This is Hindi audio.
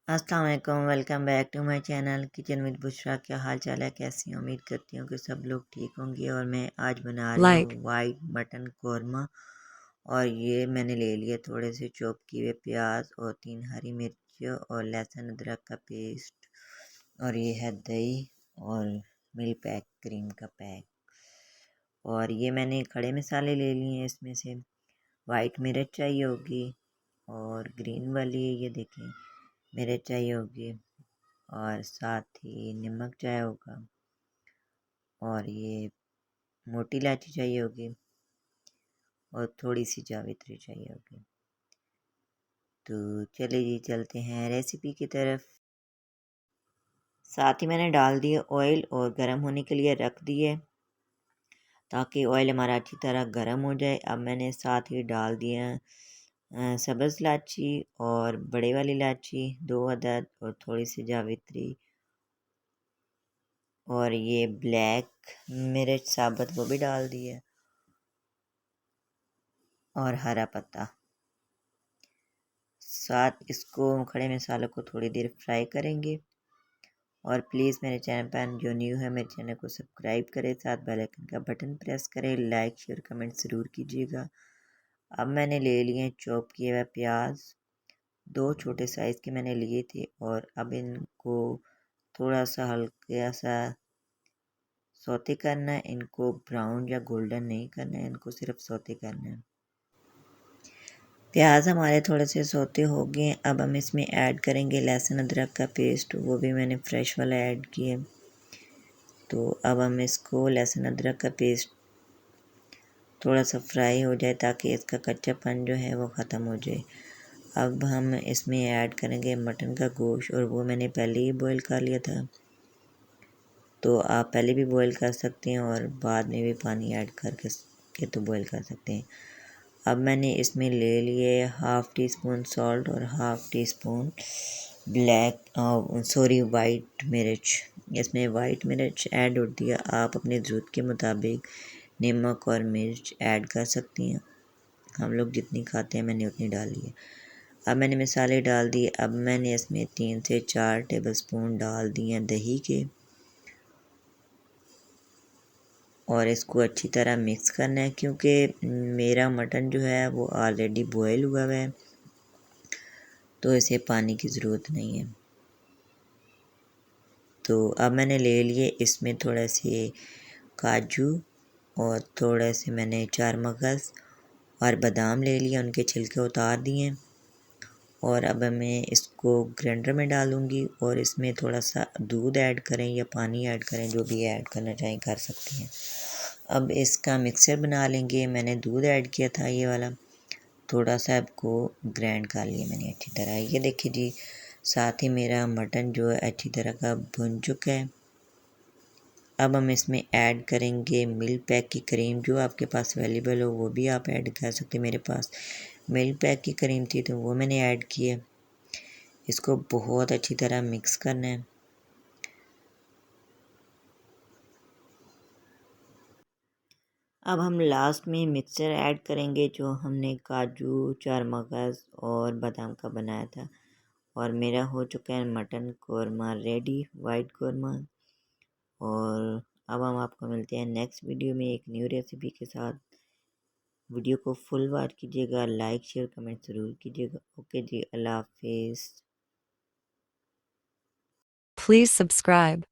अस्सलाम वालेकुम, welcome back to my channel kitchen with Bushra. क्या हाल चाल है, कैसी हैं? उम्मीद करती हूँ कि सब लोग ठीक होंगे। और मैं आज बना रही हूँ वाइट मटन कौरमा। और ये मैंने ले लिए थोड़े से चॉप किए हुए प्याज और 3 हरी मिर्च और लहसुन अदरक का पेस्ट। और ये है दही और मिल्क पैक, क्रीम का पैक। और ये मैंने खड़े मसाले ले लिए हैं। इसमें से वाइट मिर्च चाहिए होगी और ग्रीन वाली ये देखें मिर्च चाहिए होगी, और साथ ही नमक चाहिए होगा, और ये मोटी इलायची चाहिए होगी, और थोड़ी सी जावित्री चाहिए होगी। तो चलिए जी, चलते हैं रेसिपी की तरफ। साथ ही मैंने डाल दिए ऑयल और गर्म होने के लिए रख दिए ताकि ऑयल हमारा अच्छी तरह गर्म हो जाए। अब मैंने साथ ही डाल दिए सब्ज़ इलायची और बड़े वाली इलायची 2 अदद, और थोड़ी सी जावित्री, और ये ब्लैक मिर्च साबुत वो भी डाल दिए, और हरा पत्ता। साथ इसको खड़े मसालों को थोड़ी देर फ्राई करेंगे। और प्लीज़ मेरे चैनल पर जो न्यू है मेरे चैनल को सब्सक्राइब करें, साथ बेल आइकन का बटन प्रेस करें, लाइक शेयर कमेंट ज़रूर कीजिएगा। अब मैंने ले लिए चॉप किए हुए प्याज, 2 छोटे साइज़ के मैंने लिए थे। और अब इनको थोड़ा सा हल्का सा सौते करना है। इनको ब्राउन या गोल्डन नहीं करना है, इनको सिर्फ सौते करना है। प्याज हमारे थोड़े से सौते हो गए। अब हम इसमें ऐड करेंगे लहसुन अदरक का पेस्ट, वो भी मैंने फ्रेश वाला ऐड किया। तो अब हम इसको लहसुन अदरक का पेस्ट थोड़ा सा फ्राई हो जाए ताकि इसका कच्चापन जो है वो ख़त्म हो जाए। अब हम इसमें ऐड करेंगे मटन का गोश्त, और वो मैंने पहले ही बॉईल कर लिया था। तो आप पहले भी बॉईल कर सकते हैं और बाद में भी पानी ऐड करके तो बॉईल कर सकते हैं। अब मैंने इसमें ले लिए हाफ़ टी स्पून सॉल्ट और हाफ़ टी स्पून वाइट मिर्च। इसमें वाइट मिर्च ऐड हो दिया। आप अपनी ज़रूरत के मुताबिक नमक और मिर्च ऐड कर सकती हैं। हम लोग जितनी खाते हैं मैंने उतनी डाली है। अब मैंने मसाले डाल दिए। अब मैंने इसमें 3 से 4 टेबलस्पून डाल दिए हैं दही के, और इसको अच्छी तरह मिक्स करना है क्योंकि मेरा मटन जो है वो ऑलरेडी बॉयल हुआ है, तो इसे पानी की ज़रूरत नहीं है। तो अब मैंने ले लिए इसमें थोड़े से काजू, और थोड़े से मैंने चार मगज़ और बादाम ले लिए, उनके छिलके उतार दिए। और अब मैं इसको ग्राइंडर में डालूँगी, और इसमें थोड़ा सा दूध ऐड करें या पानी ऐड करें, जो भी ऐड करना चाहें कर सकते हैं। अब इसका मिक्सचर बना लेंगे। मैंने दूध ऐड किया था ये वाला, थोड़ा सा आपको ग्राइंड कर लिया मैंने अच्छी तरह। ये देखिए जी, साथ ही मेरा मटन जो है अच्छी तरह का भुन चुका है। अब हम इसमें ऐड करेंगे मिल्क पैक की क्रीम, जो आपके पास अवेलेबल हो वो भी आप ऐड कर सकते हैं। मेरे पास मिल्क पैक की क्रीम थी तो वो मैंने ऐड की है। इसको बहुत अच्छी तरह मिक्स करना है। अब हम लास्ट में मिक्सचर ऐड करेंगे जो हमने काजू, चार मगज़ और बादाम का बनाया था। और मेरा हो चुका है mutton korma ready, white korma. और अब हम आपको मिलते हैं नेक्स्ट वीडियो में एक न्यू रेसिपी के साथ। वीडियो को फुल वॉच कीजिएगा, लाइक शेयर कमेंट ज़रूर कीजिएगा। ओके जी, अल्लाह हाफिज़। Please subscribe.